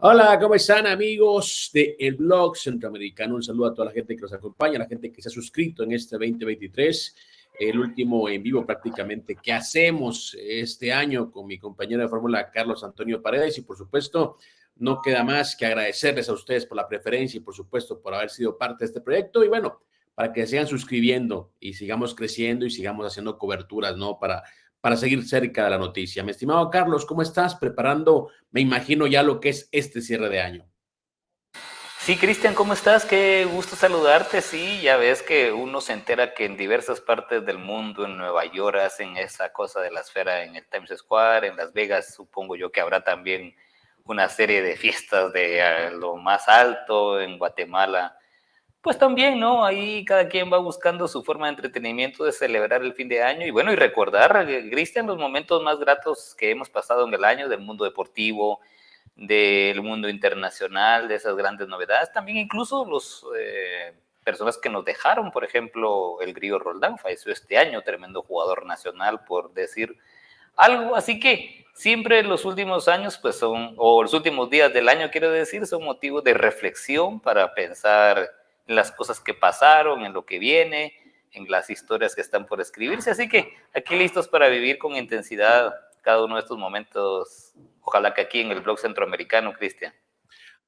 Hola, ¿cómo están amigos de El Blog Centroamericano? Un saludo a toda la gente que nos acompaña, a la gente que se ha suscrito en este 2023, el último en vivo prácticamente que hacemos este año con mi compañero de fórmula Carlos Antonio Paredes y por supuesto no queda más que agradecerles a ustedes por la preferencia y por supuesto por haber sido parte de este proyecto y bueno, para que sigan suscribiendo y sigamos creciendo y sigamos haciendo coberturas, ¿no? Para seguir cerca de la noticia. Mi estimado Carlos, ¿cómo estás? Preparando, me imagino ya lo que es este cierre de año. Sí, Cristian, ¿cómo estás? Qué gusto saludarte. Sí, ya ves que uno se entera que en diversas partes del mundo, en Nueva York, hacen esa cosa de la esfera en el Times Square, en Las Vegas, supongo yo que habrá también una serie de fiestas de lo más alto, en Guatemala. Pues también, ¿no? Ahí cada quien va buscando su forma de entretenimiento, de celebrar el fin de año y bueno, y recordar, Cristian, los momentos más gratos que hemos pasado en el año del mundo deportivo, del mundo internacional, de esas grandes novedades, también incluso los personas que nos dejaron, por ejemplo, el Grillo Roldán, falleció este año, tremendo jugador nacional, por decir algo, así que siempre los últimos años, pues son, o los últimos días del año, quiero decir, son motivos de reflexión para pensar en las cosas que pasaron, en lo que viene, en las historias que están por escribirse, así que aquí listos para vivir con intensidad cada uno de estos momentos, ojalá que aquí en el blog centroamericano, Cristian.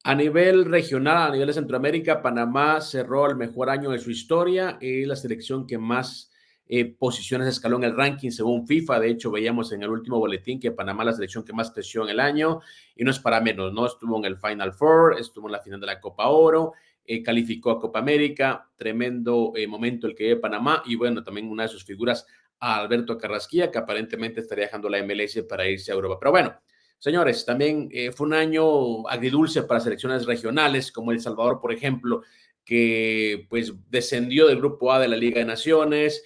A nivel regional, a nivel de Centroamérica, Panamá cerró el mejor año de su historia y la selección que más posiciones escaló en el ranking según FIFA. De hecho, veíamos en el último boletín que Panamá la selección que más creció en el año y no es para menos, ¿no? Estuvo en el Final Four, estuvo en la final de la Copa Oro, calificó a Copa América, tremendo momento el que vive Panamá y bueno, también una de sus figuras a Alberto Carrasquilla, que aparentemente estaría dejando la MLS para irse a Europa. Pero bueno, señores, también fue un año agridulce para selecciones regionales, como El Salvador, por ejemplo, que pues descendió del Grupo A de la Liga de Naciones,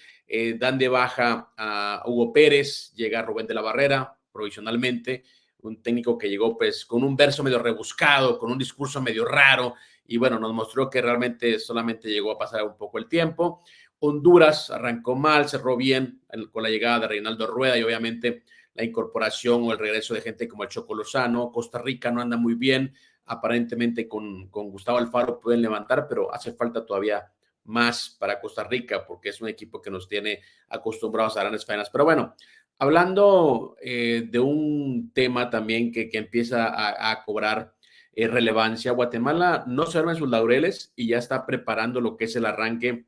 dan de baja a Hugo Pérez, llega Rubén de la Barrera, provisionalmente, un técnico que llegó pues con un verso medio rebuscado, con un discurso medio raro, y bueno, nos mostró que realmente solamente llegó a pasar un poco el tiempo. Honduras arrancó mal, cerró bien con la llegada de Reinaldo Rueda y obviamente la incorporación o el regreso de gente como el Choco Lozano. Costa Rica no anda muy bien, aparentemente con Gustavo Alfaro pueden levantar, pero hace falta todavía más para Costa Rica porque es un equipo que nos tiene acostumbrados a grandes faenas. Pero bueno, hablando de un tema también que empieza a cobrar relevancia, Guatemala no se arma en sus laureles y ya está preparando lo que es el arranque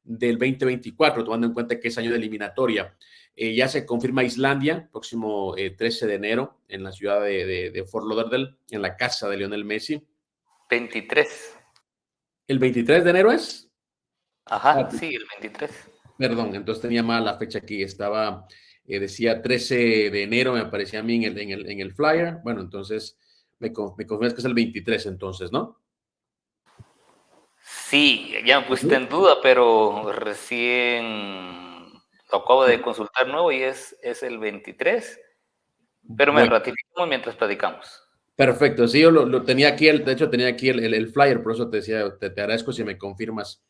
del 2024, tomando en cuenta que es año de eliminatoria. Ya se confirma Islandia, próximo 13 de enero, en la ciudad de Fort Lauderdale, en la casa de Lionel Messi. 23. ¿El 23 de enero es? Ajá, sí, el 23. Perdón, entonces tenía mal la fecha aquí, estaba, decía 13 de enero, me aparecía a mí en el flyer. Bueno, entonces me confirmas que es el 23 entonces, ¿no? Sí, ya me pusiste Uh-huh. en duda, pero recién lo acabo de consultar nuevo y es el 23, pero me Bueno, ratificamos mientras platicamos. perfecto, sí, yo lo tenía aquí, de hecho tenía aquí el flyer, por eso te decía, te agradezco si me confirmas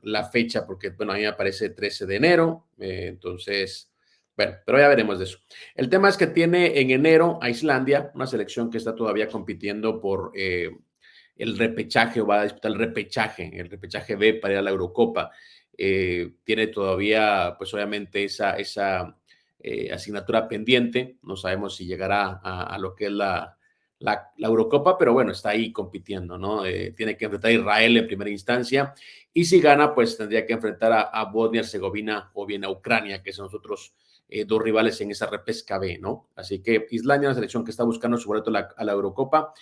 la fecha, porque bueno, a mí me aparece 13 de enero, entonces, bueno, pero ya veremos de eso. El tema es que tiene en enero a Islandia, una selección que está todavía compitiendo por el repechaje, o va a disputar el repechaje B para ir a la Eurocopa. Tiene todavía, pues obviamente, esa asignatura pendiente. No sabemos si llegará a lo que es la Eurocopa, pero bueno, está ahí compitiendo, ¿no? Tiene que enfrentar a Israel en primera instancia y si gana, pues tendría que enfrentar a Bosnia-Herzegovina o bien a Ucrania, que son los otros dos rivales en esa repesca B, ¿no? Así que Islandia es una selección que está buscando su boleto a la Eurocopa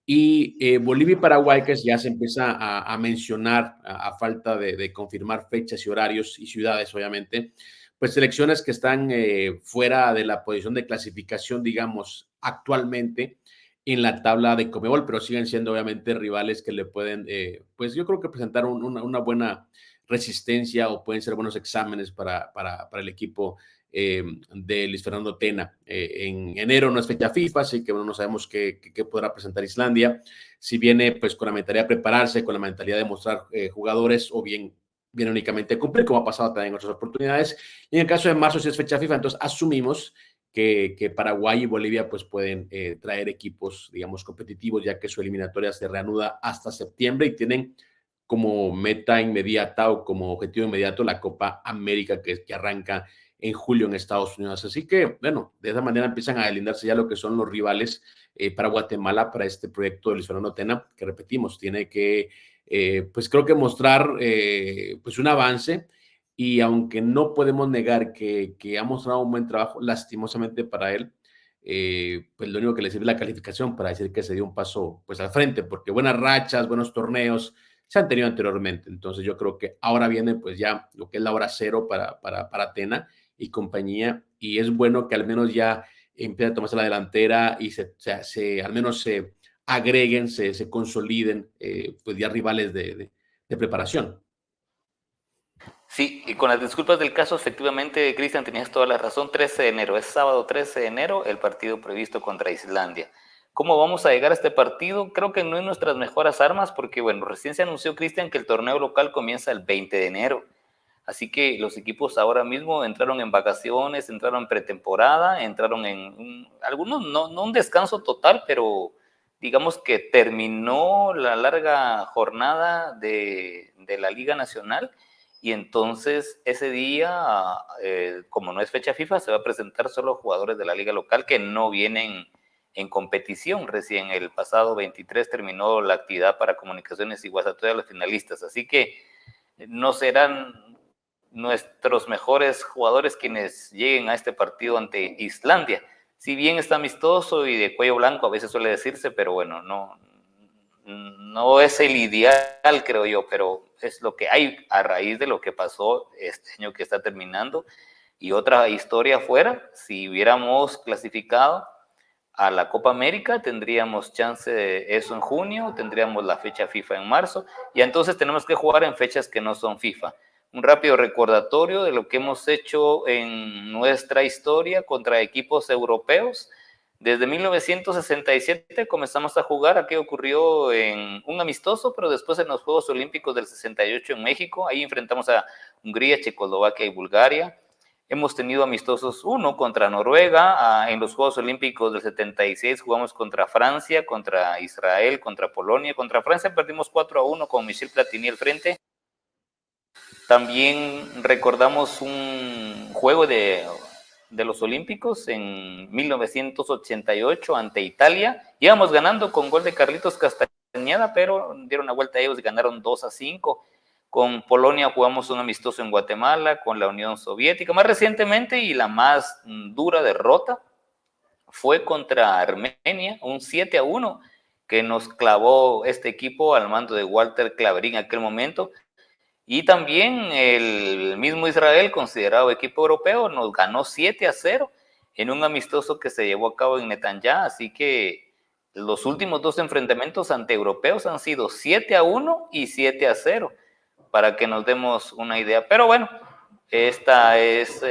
y Bolivia y Paraguay, que ya se empieza a mencionar a falta de confirmar fechas y horarios y ciudades, obviamente, pues selecciones que están fuera de la posición de clasificación, digamos, actualmente en la tabla de Conmebol, pero siguen siendo obviamente rivales que le pueden, pues yo creo que presentar una buena resistencia o pueden ser buenos exámenes para el equipo de Luis Fernando Tena. En enero no es fecha FIFA, así que bueno, no sabemos qué podrá presentar Islandia. Si viene pues con la mentalidad de prepararse, con la mentalidad de mostrar jugadores o bien viene únicamente a cumplir, como ha pasado también en otras oportunidades. Y en el caso de marzo, si es fecha FIFA, entonces asumimos que Paraguay y Bolivia pues pueden traer equipos, digamos, competitivos, ya que su eliminatoria se reanuda hasta septiembre y tienen como meta inmediata o como objetivo inmediato la Copa América que arranca en julio en Estados Unidos. Así que, bueno, de esa manera empiezan a delindarse ya lo que son los rivales para Guatemala, para este proyecto de Luis Fernando Tena, que repetimos, tiene que, pues creo que mostrar pues un avance, y aunque no podemos negar que ha mostrado un buen trabajo, lastimosamente para él, pues lo único que le sirve es la calificación para decir que se dio un paso pues al frente, porque buenas rachas, buenos torneos se han tenido anteriormente. Entonces yo creo que ahora viene pues ya lo que es la hora cero para Tena y compañía, y es bueno que al menos ya empiece a tomarse la delantera y al menos se agreguen, se consoliden pues ya rivales de preparación. Sí, y con las disculpas del caso, efectivamente, Cristian, tenías toda la razón. 13 de enero, es sábado 13 de enero, el partido previsto contra Islandia. ¿Cómo vamos a llegar a este partido? Creo que no es nuestras mejores armas porque, bueno, recién se anunció, Cristian, que el torneo local comienza el 20 de enero. Así que los equipos ahora mismo entraron en vacaciones, entraron en pretemporada, entraron en algunos no un descanso total, pero digamos que terminó la larga jornada de la Liga Nacional, y entonces ese día, como no es fecha FIFA, se va a presentar solo jugadores de la liga local que no vienen en competición. Recién el pasado 23 terminó la actividad para Comunicaciones y Guastatoya, los finalistas, así que no serán nuestros mejores jugadores quienes lleguen a este partido ante Islandia. Si bien está amistoso y de cuello blanco, a veces suele decirse, pero bueno, no es el ideal, creo yo, pero es lo que hay a raíz de lo que pasó este año que está terminando. Y otra historia afuera, si hubiéramos clasificado a la Copa América, tendríamos chance de eso en junio, tendríamos la fecha FIFA en marzo, y entonces tenemos que jugar en fechas que no son FIFA. Un rápido recordatorio de lo que hemos hecho en nuestra historia contra equipos europeos. Desde 1967 comenzamos a jugar, aquí ocurrió en un amistoso, pero después en los Juegos Olímpicos del 68 en México, ahí enfrentamos a Hungría, Checoslovaquia y Bulgaria. Hemos tenido amistosos, uno contra Noruega, en los Juegos Olímpicos del 76 jugamos contra Francia, contra Israel, contra Polonia. Contra Francia perdimos 4-1 con Michel Platini al frente. También recordamos un juego de los Olímpicos en 1988 ante Italia. Íbamos ganando con gol de Carlitos Castañeda, pero dieron la vuelta a ellos y ganaron 2-5. Con Polonia jugamos un amistoso en Guatemala, con la Unión Soviética. Más recientemente, y la más dura derrota, fue contra Armenia, un 7-1 que nos clavó este equipo al mando de Walter Claverín en aquel momento. Y también el mismo Israel, considerado equipo europeo, nos ganó 7-0 en un amistoso que se llevó a cabo en Netanyahu. Así que los últimos dos enfrentamientos ante europeos han sido 7-1 y 7-0, para que nos demos una idea. Pero bueno, esta es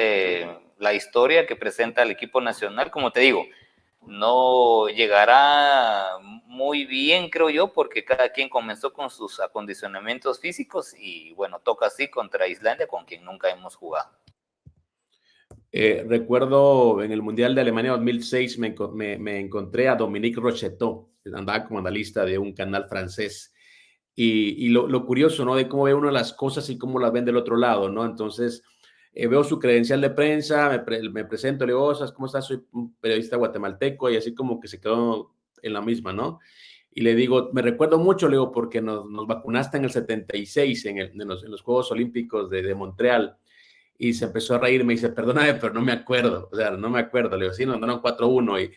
la historia que presenta el equipo nacional. Como te digo, no llegará muy bien, creo yo, porque cada quien comenzó con sus acondicionamientos físicos y bueno, toca así contra Islandia, con quien nunca hemos jugado. Recuerdo en el Mundial de Alemania 2006 me encontré a Dominique Rocheteau, que andaba como analista de un canal francés. Y lo curioso, ¿no? De cómo ve uno las cosas y cómo las ven del otro lado, ¿no? Entonces, veo su credencial de prensa, me presento, le digo, ¿cómo estás? Soy un periodista guatemalteco, y así como que se quedó en la misma, ¿no? Y le digo, me recuerdo mucho, le digo, porque nos vacunaste en el 76 en los Juegos Olímpicos de Montreal. Y se empezó a reír, me dice, perdóname, pero no me acuerdo, o sea, no me acuerdo. Le digo, sí, nos ganaron 4-1 y,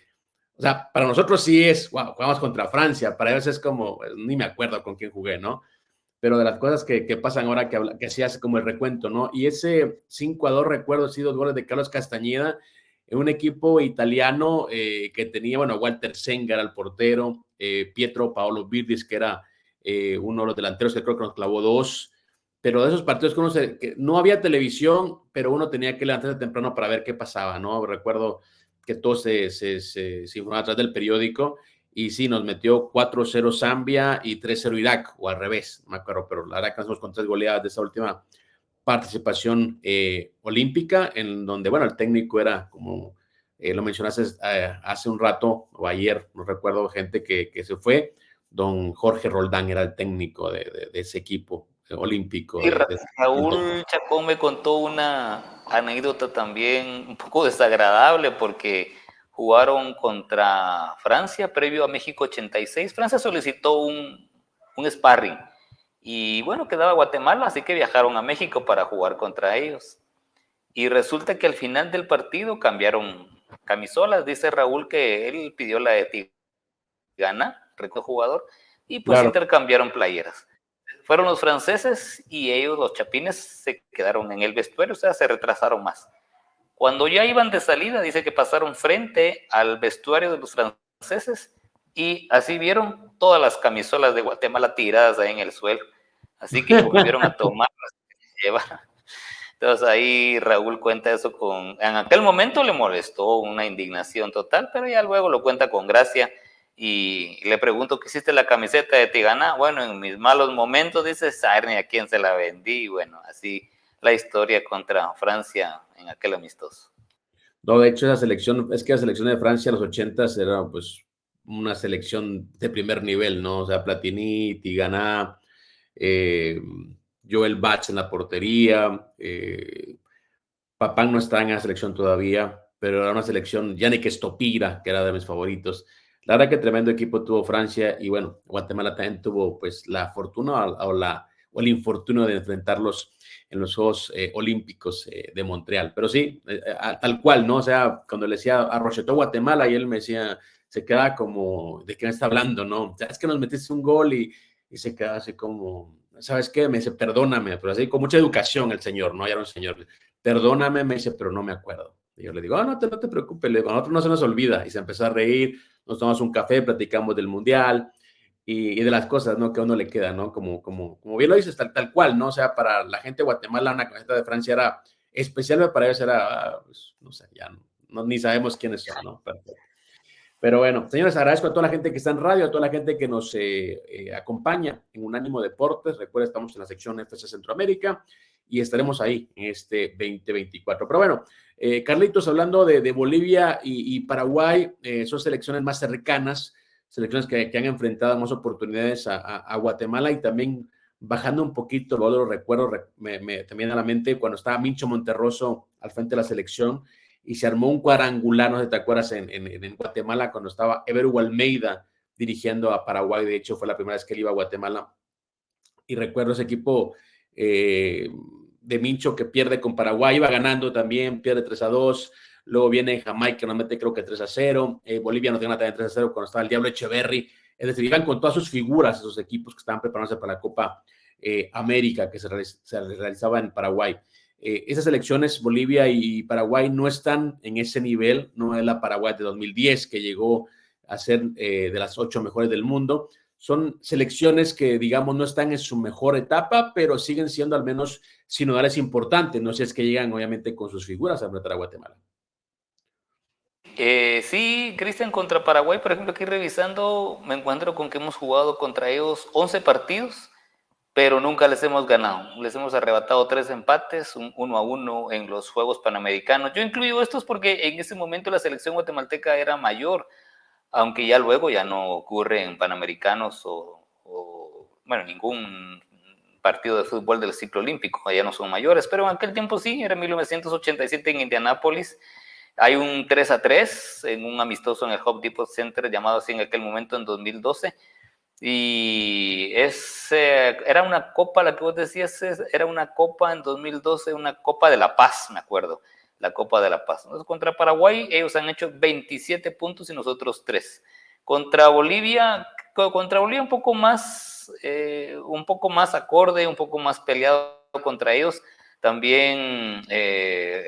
o sea, para nosotros sí es, wow, jugamos contra Francia, para ellos es como, ni me acuerdo con quién jugué, ¿no? Pero de las cosas que pasan ahora, que se hace como el recuento, ¿no? Y ese 5-2, recuerdo, sí, 2 goles de Carlos Castañeda, en un equipo italiano que tenía, bueno, Walter Senga era el portero, Pietro Paolo Virdis, que era uno de los delanteros que creo que nos clavó 2, pero de esos partidos que no había televisión, pero uno tenía que levantarse temprano para ver qué pasaba, ¿no? Recuerdo que todo se informaba a través del periódico, y sí, nos metió 4-0 Zambia y 3-0 Irak, o al revés, no me acuerdo, pero la verdad que nos con 3 goleadas de esa última participación olímpica, en donde, bueno, el técnico era como lo mencionaste hace un rato o ayer, no recuerdo, gente que se fue. Don Jorge Roldán era el técnico de ese equipo olímpico. Y Raúl Chacón me contó una anécdota también un poco desagradable porque jugaron contra Francia previo a México 86. Francia solicitó un sparring y bueno, quedaba Guatemala, así que viajaron a México para jugar contra ellos. Y resulta que al final del partido cambiaron camisolas. Dice Raúl que él pidió la de Tigana, rico jugador, y pues Claro. intercambiaron playeras. Fueron los franceses y ellos, los chapines, se quedaron en el vestuario, o sea, se retrasaron más. Cuando ya iban de salida, dice que pasaron frente al vestuario de los franceses y así vieron todas las camisolas de Guatemala tiradas ahí en el suelo. Así que volvieron a tomarlas y llevar. Entonces ahí Raúl cuenta eso en aquel momento le molestó, una indignación total, pero ya luego lo cuenta con gracia y le pregunto, ¿qué hiciste la camiseta de Tigana? Bueno, en mis malos momentos, dice Sarni, ¿a quién se la vendí? Y bueno, así la historia contra Francia en aquel amistoso. No, de hecho, esa selección, es que la selección de Francia en los 80s era pues una selección de primer nivel, ¿no? O sea, Platini, Tigana, Joel Bach en la portería, Papán no está en la selección todavía, pero era una selección, Yannick Estopira, que era de mis favoritos. La verdad que tremendo equipo tuvo Francia y bueno, Guatemala también tuvo pues la fortuna o el infortunio de enfrentarlos en los Juegos Olímpicos de Montreal. Pero sí, tal cual, ¿no? O sea, cuando le decía a Rochetó Guatemala y él me decía, se queda como, ¿de qué me está hablando, no? O sea, es que nos metiste un gol y se queda así como, ¿sabes qué? Me dice, perdóname, pero así con mucha educación el señor, ¿no? Ya era un señor, perdóname, me dice, pero no me acuerdo. Y yo le digo, no te preocupes, le digo, a nosotros no se nos olvida. Y se empezó a reír, nos tomamos un café, platicamos del mundial y de las cosas, ¿no? Que a uno le queda, ¿no? Como bien lo dices, tal cual, ¿no? O sea, para la gente de Guatemala, una camiseta de Francia era especial, pero para ellos era, pues, no sé, ya no, ni sabemos quiénes son, ¿no? Perfecto. Pero bueno, señores, agradezco a toda la gente que está en radio, a toda la gente que nos acompaña en Unánimo Deportes. Recuerda, estamos en la sección FC Centroamérica y estaremos ahí en este 2024. Pero bueno, Carlitos, hablando de Bolivia y Paraguay, son selecciones más cercanas, selecciones que han enfrentado más oportunidades a Guatemala y también bajando un poquito, luego lo recuerdo, también a la mente cuando estaba Mincho Monterroso al frente de la selección y se armó un cuadrangular, no sé si te acuerdas, en Guatemala cuando estaba Everu Almeida dirigiendo a Paraguay. De hecho, fue la primera vez que él iba a Guatemala. Y recuerdo ese equipo de Mincho que pierde con Paraguay, iba ganando también, pierde 3-2. Luego viene Jamaica, nos mete creo que 3-0. Bolivia nos gana también 3-0 cuando estaba el Diablo Echeverry. Es decir, iban con todas sus figuras esos equipos que estaban preparándose para la Copa América que se realizaba en Paraguay. Esas selecciones, Bolivia y Paraguay, no están en ese nivel, no es la Paraguay de 2010 que llegó a ser de las 8 mejores del mundo. Son selecciones que, digamos, no están en su mejor etapa, pero siguen siendo al menos sinodales importantes. No sé si es que llegan, obviamente, con sus figuras a enfrentar a Guatemala. Sí, Cristian, contra Paraguay, por ejemplo, aquí revisando, me encuentro con que hemos jugado contra ellos 11 partidos, pero nunca les hemos ganado. Les hemos arrebatado 3 empates, un 1-1 en los Juegos Panamericanos. Yo incluyo estos porque en ese momento la selección guatemalteca era mayor, aunque ya luego ya no ocurre en Panamericanos bueno, ningún partido de fútbol del ciclo olímpico, ya no son mayores, pero en aquel tiempo sí, era 1987 en Indianápolis. Hay un 3-3 en un amistoso en el Home Depot Center, llamado así en aquel momento en 2012. Y era una copa, la que vos decías, era una copa en 2012, una Copa de la Paz, me acuerdo, la Copa de la Paz. Entonces, contra Paraguay, ellos han hecho 27 puntos y nosotros 3. Contra Bolivia un poco más acorde, un poco más peleado contra ellos. También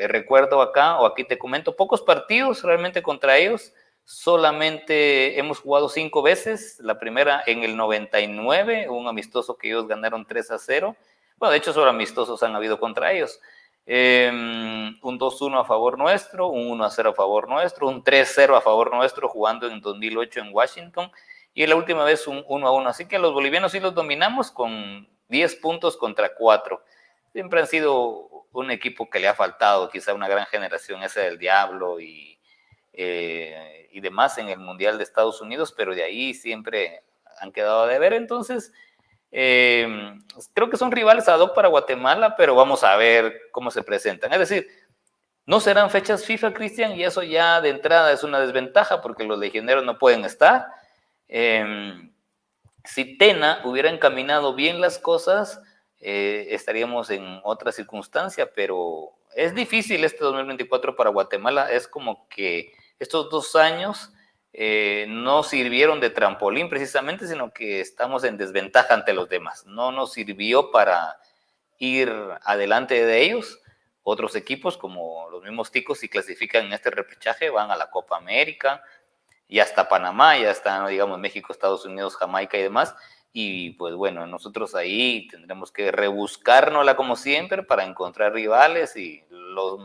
recuerdo acá, o aquí te comento, pocos partidos realmente contra ellos. Solamente hemos jugado 5 veces, la primera en el 99, un amistoso que ellos ganaron 3-0. Bueno, de hecho solo amistosos han habido contra ellos. Un 2-1 a favor nuestro, un 1-0 a favor nuestro, un 3-0 a favor nuestro jugando en 2008 en Washington y la última vez un 1-1. Así que a los bolivianos sí los dominamos con 10 puntos contra 4. Siempre han sido un equipo que le ha faltado quizá una gran generación esa del Diablo y y demás en el Mundial de Estados Unidos, pero de ahí siempre han quedado de ver. Entonces, creo que son rivales ad hoc para Guatemala, pero vamos a ver cómo se presentan. Es decir, no serán fechas FIFA, Cristian, y eso ya de entrada es una desventaja porque los legioneros no pueden estar. Si Tena hubiera encaminado bien las cosas, estaríamos en otra circunstancia, pero es difícil este 2024 para Guatemala. Es como que estos 2 años no sirvieron de trampolín precisamente, sino que estamos en desventaja ante los demás. No nos sirvió para ir adelante de ellos. Otros equipos, como los mismos Ticos, si clasifican en este repechaje, van a la Copa América, y hasta Panamá, ya está, digamos, México, Estados Unidos, Jamaica y demás. Y pues bueno, nosotros ahí tendremos que rebuscárnosla como siempre para encontrar rivales y los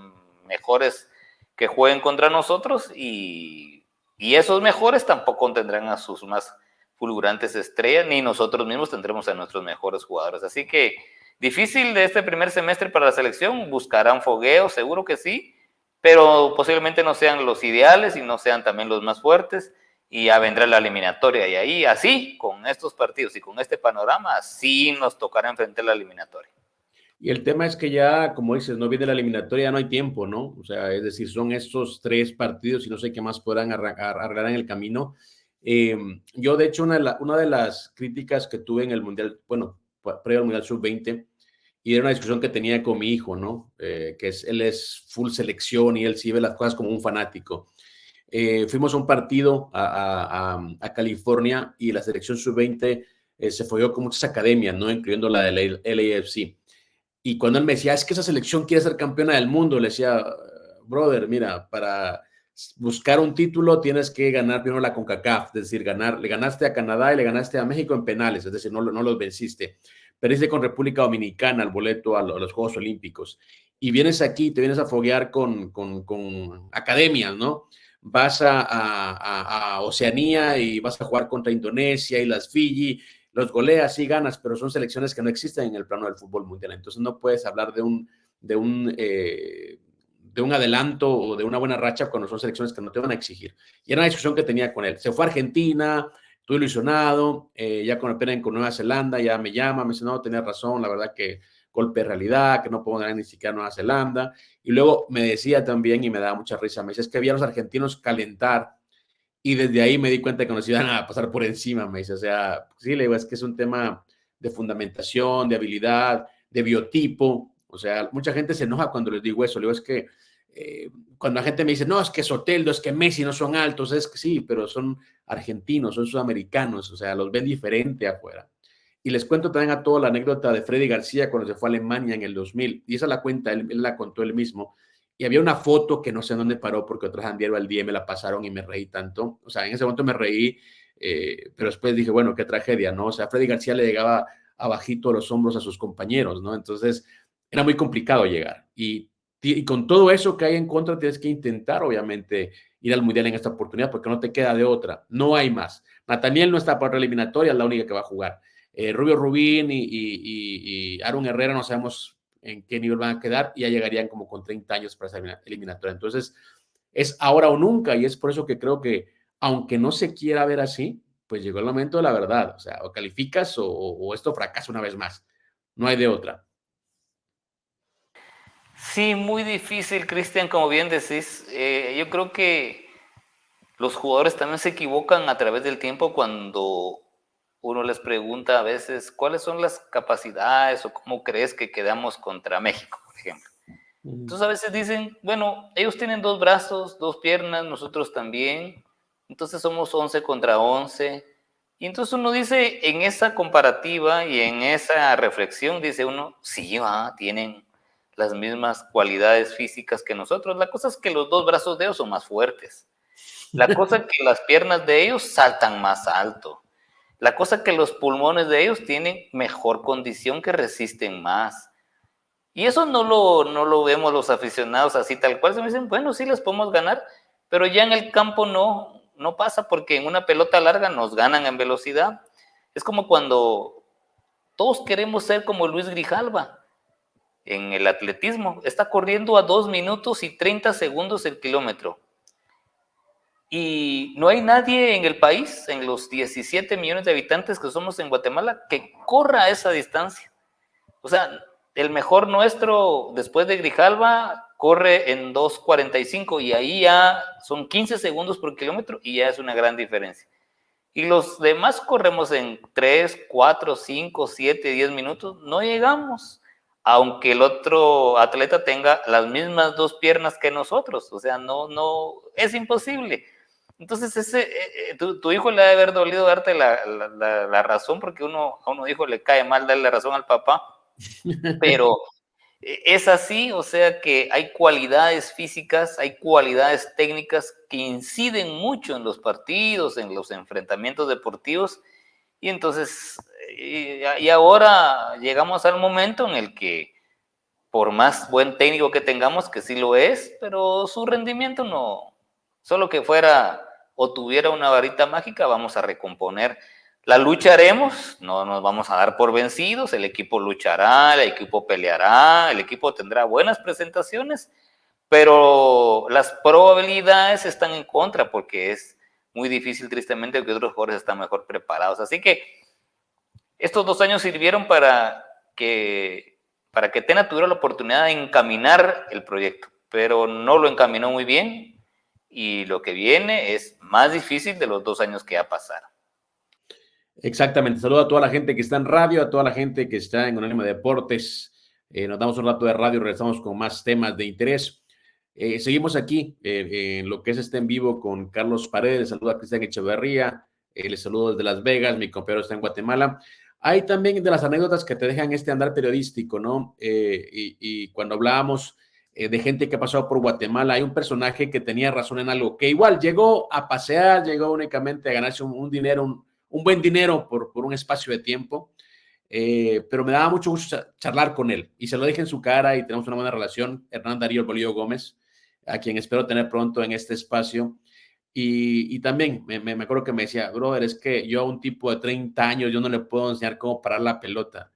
mejores que jueguen contra nosotros, y esos mejores tampoco tendrán a sus más fulgurantes estrellas, ni nosotros mismos tendremos a nuestros mejores jugadores. Así que difícil de este primer semestre para la selección, buscarán fogueo, seguro que sí, pero posiblemente no sean los ideales y no sean también los más fuertes, y ya vendrá la eliminatoria, y ahí así, con estos partidos y con este panorama, sí nos tocará enfrentar la eliminatoria. Y el tema es que ya, como dices, no viene la eliminatoria, ya no hay tiempo, ¿no? O sea, es decir, son estos 3 partidos y no sé qué más podrán arreglar en el camino. Yo, de hecho, una de las críticas que tuve en el Mundial, bueno, previo al Mundial Sub-20, y era una discusión que tenía con mi hijo, ¿no? Él es full selección y él sí ve las cosas como un fanático. Fuimos a un partido a California y la selección Sub-20 se fue con muchas academias, ¿no? Incluyendo la de LAFC. Y cuando él me decía, es que esa selección quiere ser campeona del mundo, le decía, brother, mira, para buscar un título tienes que ganar primero la CONCACAF, es decir, le ganaste a Canadá y le ganaste a México en penales, es decir, no los venciste. Perdiste con República Dominicana el boleto a los Juegos Olímpicos. Y vienes aquí, te vienes a foguear con academias, ¿no? Vas a Oceanía y vas a jugar contra Indonesia y las Fiji, los goleas, sí ganas, pero son selecciones que no existen en el plano del fútbol mundial. Entonces no puedes hablar de un adelanto o de una buena racha cuando son selecciones que no te van a exigir. Y era una discusión que tenía con él. Se fue a Argentina, estoy ilusionado, ya con el pena con Nueva Zelanda, ya me llama, me dice, no, tenía razón, la verdad que golpe de realidad, que no puedo ganar ni siquiera Nueva Zelanda. Y luego me decía también, y me daba mucha risa, me dice, es que había los argentinos calentar, y desde ahí me di cuenta que nos iban a pasar por encima, me dice, o sea, sí, le digo, es que es un tema de fundamentación, de habilidad, de biotipo, o sea, mucha gente se enoja cuando les digo eso, le digo, es que cuando la gente me dice, no, es que Soteldo, es que Messi no son altos, es que sí, pero son argentinos, son sudamericanos, o sea, los ven diferente afuera. Y les cuento también a toda la anécdota de Freddy García cuando se fue a Alemania en el 2000, y esa la cuenta, él la contó él mismo, y había una foto que no sé dónde paró porque otras Andiero al día me la pasaron y me reí tanto. O sea, en ese momento me reí, pero después dije, bueno, qué tragedia, ¿no? O sea, Freddy García le llegaba abajito a los hombros a sus compañeros, ¿no? Entonces, era muy complicado llegar. Y con todo eso que hay en contra, tienes que intentar, obviamente, ir al Mundial en esta oportunidad porque no te queda de otra. No hay más. Nathaniel no está para la eliminatoria, es la única que va a jugar. Rubio Rubín y Aaron Herrera no sabemos en qué nivel van a quedar y ya llegarían como con 30 años para esa eliminatoria. Entonces, es ahora o nunca y es por eso que creo que, aunque no se quiera ver así, pues llegó el momento de la verdad. O sea, o calificas o esto fracasa una vez más. No hay de otra. Sí, muy difícil, Cristian, como bien decís. Yo creo que los jugadores también se equivocan a través del tiempo cuando uno les pregunta a veces cuáles son las capacidades o cómo crees que quedamos contra México, por ejemplo. Entonces a veces dicen, bueno, ellos tienen 2 brazos, 2 piernas, nosotros también, entonces somos 11 contra 11. Y entonces uno dice, en esa comparativa y en esa reflexión, dice uno, sí, tienen las mismas cualidades físicas que nosotros. La cosa es que los 2 brazos de ellos son más fuertes. La cosa es que las piernas de ellos saltan más alto. La cosa es que los pulmones de ellos tienen mejor condición, que resisten más. Y eso no lo vemos los aficionados así tal cual. Se me dicen, bueno, sí les podemos ganar, pero ya en el campo no pasa, porque en una pelota larga nos ganan en velocidad. Es como cuando todos queremos ser como Luis Grijalva en el atletismo. Está corriendo a 2 minutos y 30 segundos el kilómetro. Y no hay nadie en el país, en los 17 millones de habitantes que somos en Guatemala, que corra esa distancia. O sea, el mejor nuestro después de Grijalva corre en 2:45 y ahí ya son 15 segundos por kilómetro y ya es una gran diferencia. Y los demás corremos en 3, 4, 5, 7, 10 minutos, no llegamos, aunque el otro atleta tenga las mismas dos piernas que nosotros, o sea, no, es imposible. Entonces, tu hijo le ha de haber dolido darte la razón, porque a uno hijo le cae mal darle la razón al papá, pero es así, o sea que hay cualidades físicas, hay cualidades técnicas que inciden mucho en los partidos, en los enfrentamientos deportivos, y entonces, y ahora llegamos al momento en el que, por más buen técnico que tengamos, que sí lo es, pero su rendimiento no, solo que fuera o tuviera una varita mágica, vamos a recomponer. La lucharemos, no nos vamos a dar por vencidos, el equipo luchará, el equipo peleará, el equipo tendrá buenas presentaciones, pero las probabilidades están en contra porque es muy difícil, tristemente, que otros jugadores están mejor preparados. Así que estos 2 años sirvieron para que Tena tuviera la oportunidad de encaminar el proyecto, pero no lo encaminó muy bien y lo que viene es más difícil de los 2 años que ya pasaron. Exactamente. Saludo a toda la gente que está en radio, a toda la gente que está en Unánimo Deportes. Nos damos un rato de radio, regresamos con más temas de interés. Seguimos aquí en lo que es en vivo con Carlos Paredes. Saludo a Cristian Echeverría. Les saludo desde Las Vegas. Mi compañero está en Guatemala. Hay también de las anécdotas que te dejan andar periodístico, ¿no? Y cuando hablábamos de gente que ha pasado por Guatemala, hay un personaje que tenía razón en algo, que igual llegó a pasear, llegó únicamente a ganarse un dinero, un buen dinero por un espacio de tiempo, pero me daba mucho gusto charlar con él y se lo dije en su cara y tenemos una buena relación. Hernán Darío Bolillo Gómez, a quien espero tener pronto en este espacio. Y también me acuerdo que me decía, brother, es que yo a un tipo de 30 años yo no le puedo enseñar cómo parar la pelota.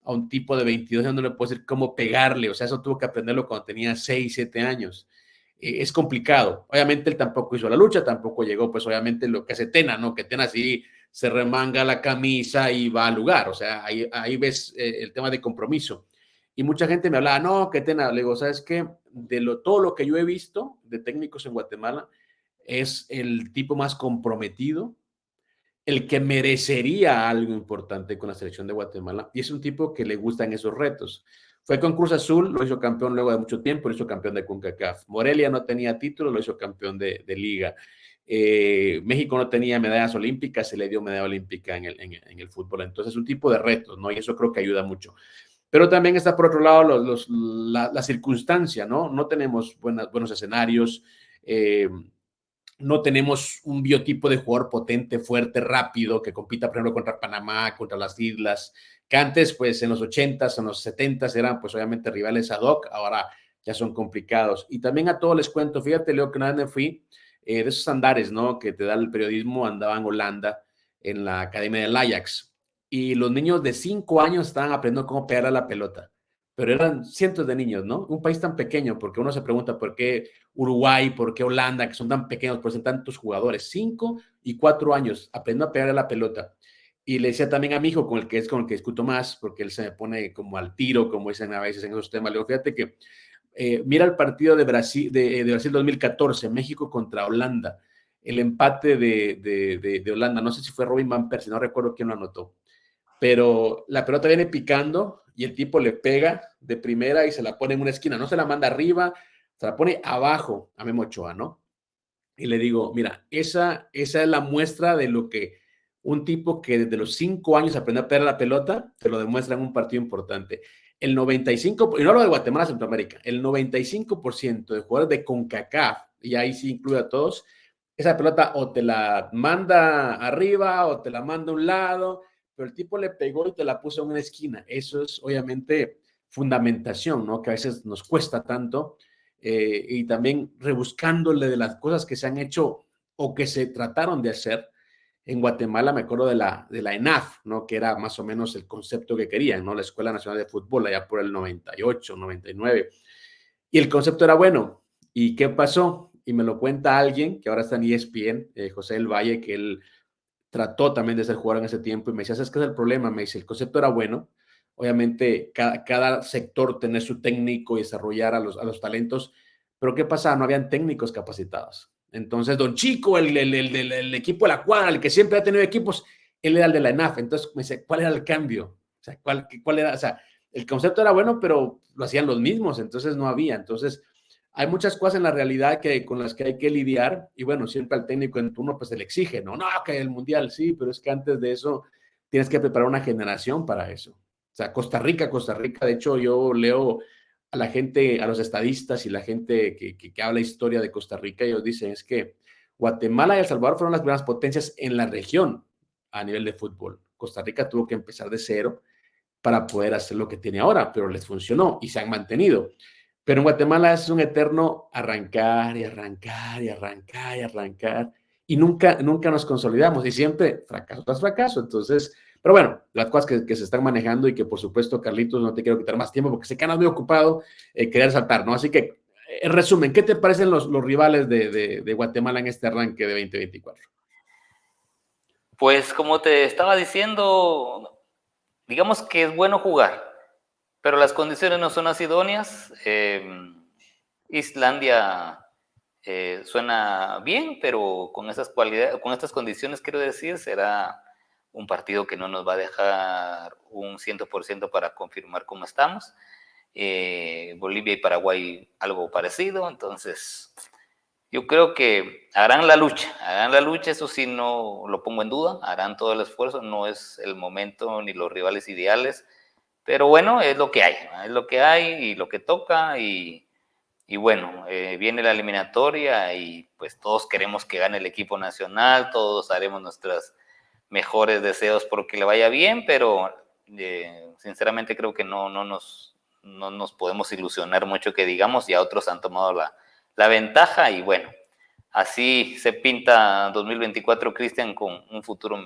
A un tipo de 22 años no le puedo decir cómo pegarle. O sea, eso tuvo que aprenderlo cuando tenía 6, 7 años. Es complicado. Obviamente él tampoco hizo la lucha, tampoco llegó, pues obviamente lo que hace Tena, ¿no? Que Tena sí se remanga la camisa y va al lugar. O sea, ahí ves el tema de compromiso. Y mucha gente me hablaba, no, que Tena, le digo, ¿sabes qué? Todo lo que yo he visto de técnicos en Guatemala, es el tipo más comprometido, el que merecería algo importante con la selección de Guatemala, y es un tipo que le gustan esos retos. Fue con Cruz Azul, lo hizo campeón luego de mucho tiempo, lo hizo campeón de CONCACAF. Morelia no tenía título, lo hizo campeón de Liga. México no tenía medallas olímpicas, se le dio medalla olímpica en el fútbol. Entonces es un tipo de retos, ¿no? Y eso creo que ayuda mucho. Pero también está por otro lado la circunstancia, ¿no? No tenemos buenos escenarios, no tenemos un biotipo de jugador potente, fuerte, rápido, que compita, por ejemplo, contra Panamá, contra las Islas, que antes, pues, en los 80s, en los 70s, eran, pues, obviamente rivales ad hoc, ahora ya son complicados. Y también a todos les cuento, fíjate, Leo, que una vez me fui de esos andares, ¿no?, que te da el periodismo, andaba en Holanda, en la academia del Ajax, y los niños de 5 años estaban aprendiendo cómo pegar a la pelota, pero eran cientos de niños, ¿no? Un país tan pequeño, porque uno se pregunta por qué Uruguay, por qué Holanda, que son tan pequeños, por ser tantos jugadores, 5 y 4 años, aprendiendo a pegar a la pelota. Y le decía también a mi hijo, con el que discuto más, porque él se me pone como al tiro, como dicen a veces en esos temas. Le digo, fíjate que mira el partido de Brasil, de Brasil 2014, México contra Holanda, el empate de Holanda, no sé si fue Robin Van Persie, no recuerdo quién lo anotó, pero la pelota viene picando y el tipo le pega de primera y se la pone en una esquina, no se la manda arriba, se la pone abajo a Memo Ochoa, ¿no? Y le digo, mira, esa es la muestra de lo que un tipo que desde los 5 años aprendió a pegar la pelota, te lo demuestra en un partido importante. El 95%, y no hablo de Guatemala, Centroamérica, el 95% de jugadores de CONCACAF, y ahí sí incluye a todos, esa pelota o te la manda arriba o te la manda a un lado, pero el tipo le pegó y te la puso en una esquina. Eso es obviamente fundamentación, ¿no? Que a veces nos cuesta tanto, y también rebuscándole de las cosas que se han hecho o que se trataron de hacer. En Guatemala me acuerdo de la ENAF, ¿no? Que era más o menos el concepto que querían, ¿no? La Escuela Nacional de Fútbol, allá por el 98, 99. Y el concepto era bueno. ¿Y qué pasó? y me lo cuenta alguien que ahora está en ESPN, José del Valle, que él trató también de ser jugador en ese tiempo, y me decía, ¿sabes qué es el problema? Me dice, el concepto era bueno, obviamente cada sector tener su técnico y desarrollar a los talentos, pero ¿qué pasa? No habían técnicos capacitados. Entonces, Don Chico, el equipo de la cuadra, el que siempre ha tenido equipos, él era el de la ENAF. Entonces me dice, ¿cuál era el cambio? O sea, ¿cuál era? O sea, el concepto era bueno, pero lo hacían los mismos, entonces no había. Entonces, hay muchas cosas en la realidad con las que hay que lidiar, y bueno, siempre al técnico en turno pues se le exige, no, que el mundial sí, pero es que antes de eso tienes que preparar una generación para eso. O sea, Costa Rica, de hecho yo leo a la gente, a los estadistas y la gente que habla historia de Costa Rica, ellos dicen es que Guatemala y El Salvador fueron las primeras potencias en la región a nivel de fútbol. Costa Rica tuvo que empezar de cero para poder hacer lo que tiene ahora, pero les funcionó y se han mantenido. Pero en Guatemala es un eterno arrancar y arrancar y arrancar y arrancar, y nunca nos consolidamos, y siempre fracaso tras fracaso. Entonces, pero bueno, las cosas que se están manejando, y que por supuesto, Carlitos, no te quiero quitar más tiempo porque sé que andas muy ocupado, querer saltar, ¿no? Así que, en resumen, ¿qué te parecen los rivales de Guatemala en este arranque de 2024? Pues como te estaba diciendo, digamos que es bueno jugar, pero las condiciones no son las idóneas. Islandia suena bien, pero con esas cualidades, con estas condiciones, quiero decir, será un partido que no nos va a dejar un 100% para confirmar cómo estamos. Bolivia y Paraguay algo parecido, entonces yo creo que harán la lucha, eso sí no lo pongo en duda, harán todo el esfuerzo, no es el momento ni los rivales ideales, pero bueno, es lo que hay, ¿no? Es lo que hay y lo que toca, y bueno, viene la eliminatoria y pues todos queremos que gane el equipo nacional, todos haremos nuestros mejores deseos porque le vaya bien, pero sinceramente creo que no nos podemos ilusionar mucho, que digamos, ya otros han tomado la ventaja, y bueno, así se pinta 2024, Cristian, con un futuro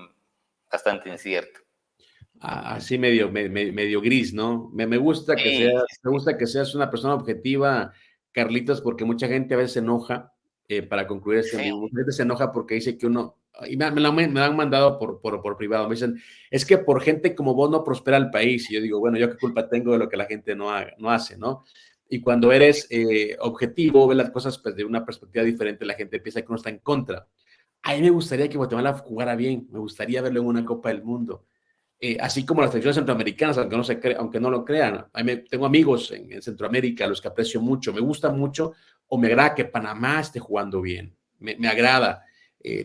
bastante incierto. Así medio gris, ¿no? Me gusta que Sí, seas, sí, me gusta que seas una persona objetiva, Carlitos, porque mucha gente a veces se enoja, para concluir este en sí, vivo, mucha gente se enoja porque dice que uno, y me han mandado por privado, me dicen, es que por gente como vos no prospera el país, y yo digo, bueno, ¿yo qué culpa tengo de lo que la gente no hace, ¿no? Y cuando eres objetivo, ves las cosas pues, de una perspectiva diferente, la gente piensa que uno está en contra. A mí me gustaría que Guatemala jugara bien, me gustaría verlo en una Copa del Mundo. Así como las selecciones centroamericanas, aunque no lo crean. Tengo amigos en Centroamérica, a los que aprecio mucho. Me gusta mucho, o me agrada que Panamá esté jugando bien. Me agrada.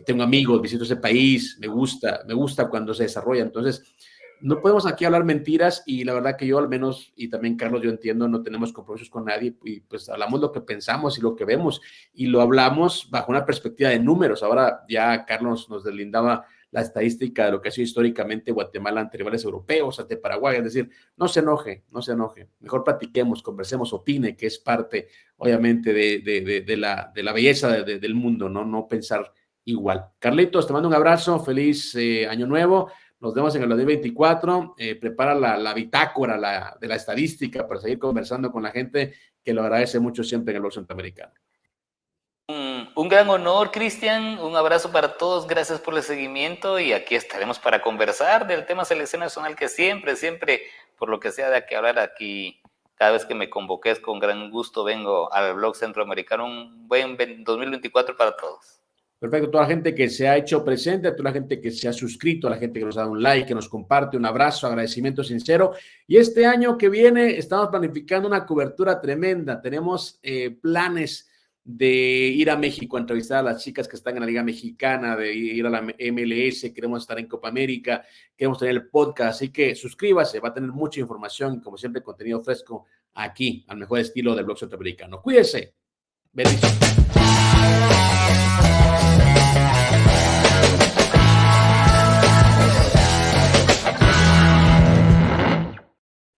Tengo amigos, visito ese país, me gusta cuando se desarrolla. Entonces, no podemos aquí hablar mentiras, y la verdad que yo al menos, y también Carlos, yo entiendo, no tenemos compromisos con nadie, y pues hablamos lo que pensamos y lo que vemos, y lo hablamos bajo una perspectiva de números. Ahora ya Carlos nos deslindaba la estadística de lo que ha sido históricamente Guatemala ante rivales europeos, ante Paraguay. Es decir, no se enoje, mejor platiquemos, conversemos, opine, que es parte obviamente de la belleza del mundo, no pensar igual. Carlitos, te mando un abrazo, feliz año nuevo, nos vemos en el 2024, prepara la bitácora de la estadística para seguir conversando con la gente, que lo agradece mucho siempre en el blog centroamericano. Un gran honor, Cristian, un abrazo para todos, gracias por el seguimiento, y aquí estaremos para conversar del tema selección nacional, que siempre, por lo que sea de que hablar aquí, cada vez que me convoques, con gran gusto vengo al blog centroamericano. Un buen 2024 para todos. Perfecto, toda la gente que se ha hecho presente, a toda la gente que se ha suscrito, a la gente que nos ha dado un like, que nos comparte, un abrazo, agradecimiento sincero. Y este año que viene estamos planificando una cobertura tremenda. Tenemos planes de ir a México a entrevistar a las chicas que están en la Liga Mexicana, de ir a la MLS, queremos estar en Copa América, queremos tener el podcast, así que suscríbase, va a tener mucha información, como siempre, contenido fresco aquí, al mejor estilo del blog centroamericano. Cuídese. Bendiciones.